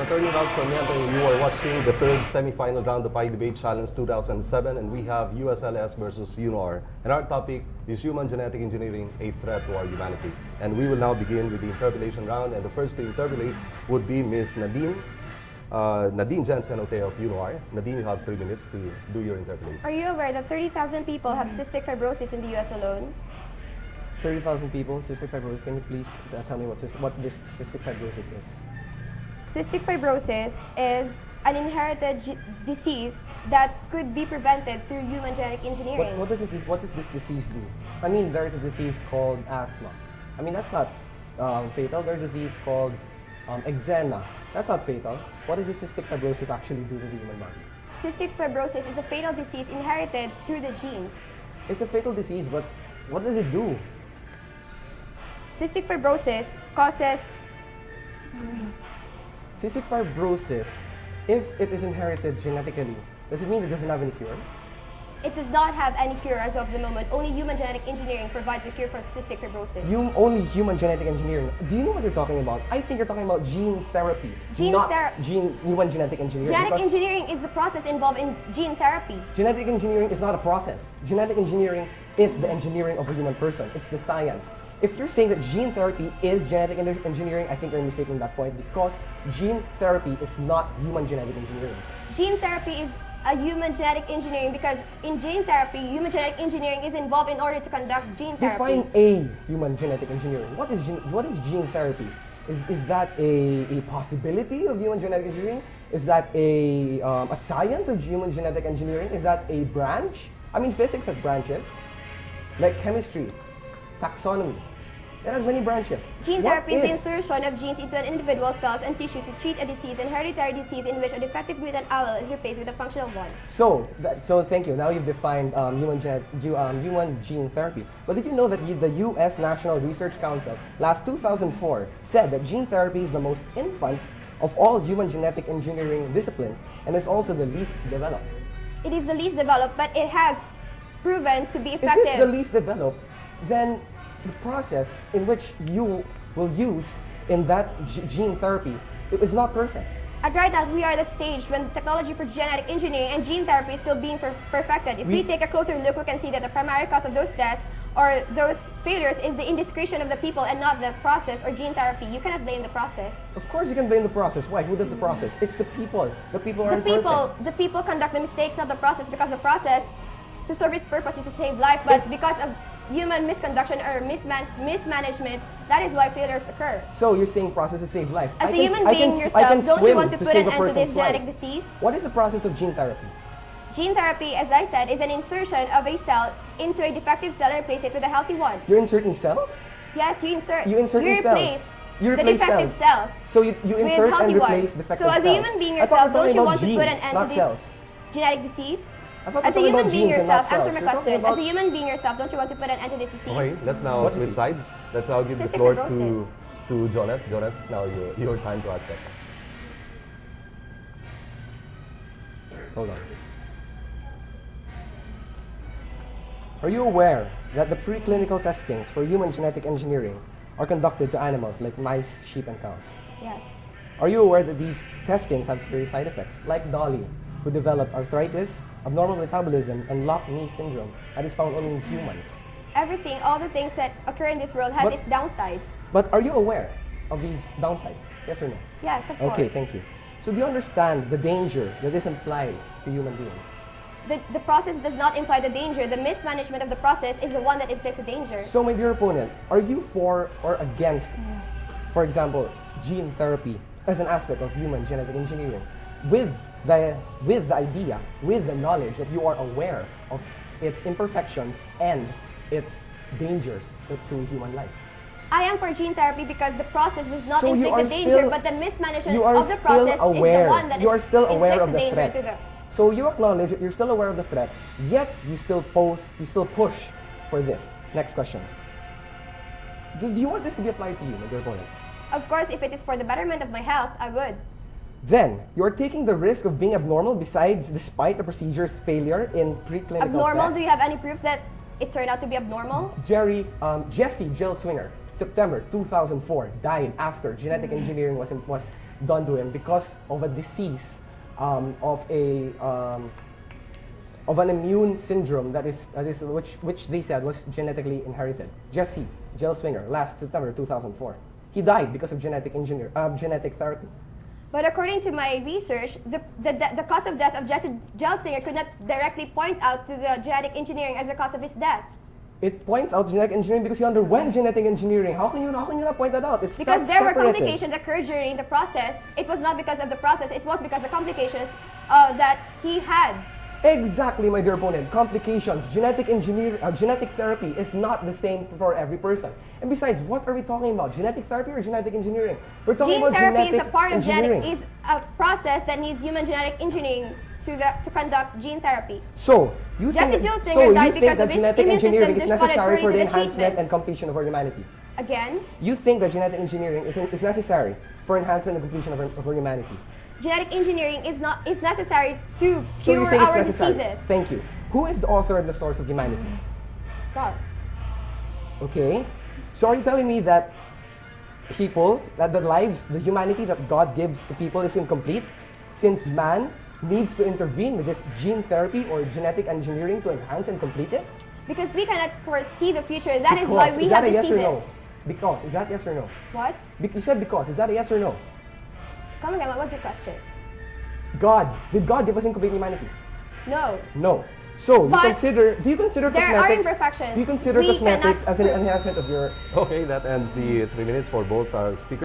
attorney Ralph Sarmiento, and you are watching the third semi-final round of Pi Debate Challenge 2007, and we have USLS versus UNOR. And our topic is human genetic engineering, a threat to our humanity. And we will now begin with the interpellation round, and the first to interpellate would be Ms. Nadine. Nadine Jensen of UNOR. Nadine, you have 3 minutes to do your interpellation. Are you aware that 30,000 people have cystic fibrosis in the US alone? 30,000 people, cystic fibrosis. Can you please tell me what this cystic fibrosis is? Cystic fibrosis is an inherited disease that could be prevented through human genetic engineering. What does this disease do? I mean, there's a disease called asthma. I mean, that's not fatal. There's a disease called eczema. That's not fatal. What does this cystic fibrosis actually do to the human body? Cystic fibrosis is a fatal disease inherited through the genes. It's a fatal disease, but what does it do? Cystic fibrosis causes... Cystic fibrosis, if it is inherited genetically, does it mean it doesn't have any cure? It does not have any cure as of the moment. Only human genetic engineering provides a cure for cystic fibrosis. Only human genetic engineering. Do you know what you're talking about? I think you're talking about gene therapy, not human genetic engineering. Genetic engineering is the process involved in gene therapy. Genetic engineering is not a process. Genetic engineering is the engineering of a human person. It's the science. If you're saying that gene therapy is genetic engineering, I think you're mistaken that point, because gene therapy is not human genetic engineering. Gene therapy is a human genetic engineering because in gene therapy, human genetic engineering is involved in order to conduct gene therapy. Define a human genetic engineering. What is gene therapy? Is that a possibility of human genetic engineering? Is that a science of human genetic engineering? Is that a branch? I mean, physics has branches, like chemistry, taxonomy. It has many branches. Gene therapy is the insertion of genes into an individual's cells and tissues to treat a disease, an hereditary disease in which a defective mutant allele is replaced with a functional one. So thank you. Now you've defined human gene therapy. But did you know that the U.S. National Research Council last 2004 said that gene therapy is the most infant of all human genetic engineering disciplines and is also the least developed? It is the least developed, but it has proven to be effective. If it's the least developed, then the process in which you will use in that gene therapy, it is not perfect. At right now, we are at the stage when the technology for genetic engineering and gene therapy is still being perfected. If we take a closer look, we can see that the primary cause of those deaths or those failures is the indiscretion of the people and not the process or gene therapy. You cannot blame the process. Of course you can blame the process. Why? Who does the process? It's the people. The people are imperfect. The people conduct the mistakes, not the process, because the process, to serve its purpose, is to save life, but because of human misconduction or mismanagement, that is why failures occur. So you're saying processes save life. As a human being yourself, don't you want to put an end to this genetic disease? What is the process of gene therapy? Gene therapy, as I said, is an insertion of a cell into a defective cell and replace it with a healthy one. You're inserting cells? Yes, you insert. You insert cells. You replace the defective cells. So you insert and replace defective cells. So as a human being yourself, don't you want to put an end to this genetic disease? As a human being yourself, answer my question. As a human being yourself, don't you want to put an end to this disease? Okay, let's now switch sides. Let's now give the floor to Jonas. Jonas, now your time to ask questions. Hold on. Are you aware that the preclinical testings for human genetic engineering are conducted to animals like mice, sheep, and cows? Yes. Are you aware that these testings have serious side effects, like Dolly, who developed arthritis, abnormal metabolism, and lock-knee syndrome that is found only in humans? All the things that occur in this world has its downsides. But are you aware of these downsides? Yes or no? Yes, of course. Okay, thank you. So do you understand the danger that this implies to human beings? The process does not imply the danger. The mismanagement of the process is the one that inflicts the danger. So my dear opponent, are you for or against, for example, gene therapy as an aspect of human genetic engineering with the idea, with the knowledge that you are aware of its imperfections and its dangers to human life? I am for gene therapy because the process does not inflict the danger, but the mismanagement of the process is the one that you are still aware of the danger threat. to the... So you acknowledge that you're still aware of the threat, yet you still push for this. Next question. Do you want this to be applied to you, my dear opponent? Of course, if it is for the betterment of my health, I would. Then, you are taking the risk of being abnormal despite the procedure's failure in preclinical Abnormal? tests. Do you have any proofs that it turned out to be abnormal? Jesse Jill Swinger, September 2004, died after genetic engineering was done to him because of a disease of an immune syndrome which they said was genetically inherited. Jesse, jail swinger, last September 2004. He died because of genetic therapy. But according to my research, the cause of death of Jesse Gelsinger could not directly point out to the genetic engineering as the cause of his death. It points out genetic engineering because he underwent genetic engineering. How can you not point that out? It's because there were complications that occurred during the process. It was not because of the process. It was because of the complications that he had. Exactly, my dear opponent. Complications. Genetic therapy is not the same for every person. And besides, what are we talking about? Genetic therapy or genetic engineering? We're talking about genetic engineering. Gene therapy is a part of genetic, is a process that needs human genetic engineering to conduct gene therapy. So you think that genetic engineering is necessary for the enhancement and completion of our humanity? Again? You think that genetic engineering is necessary for enhancement and completion of our humanity? Genetic engineering is necessary to cure our diseases. Thank you. Who is the author and the source of humanity? God. Okay. So are you telling me that the humanity that God gives to people is incomplete, since man needs to intervene with this gene therapy or genetic engineering to enhance and complete it? Because we cannot foresee the future. That is why we have diseases. Is that a yes or no? Because. Is that yes or no? What? You said because. Is that a yes or no? Come again, what was your question? Did God give us incomplete humanity? No. No. So, do you consider there cosmetics? Are imperfections. Do you consider cosmetics as an enhancement of your... Okay, that ends the 3 minutes for both our speakers.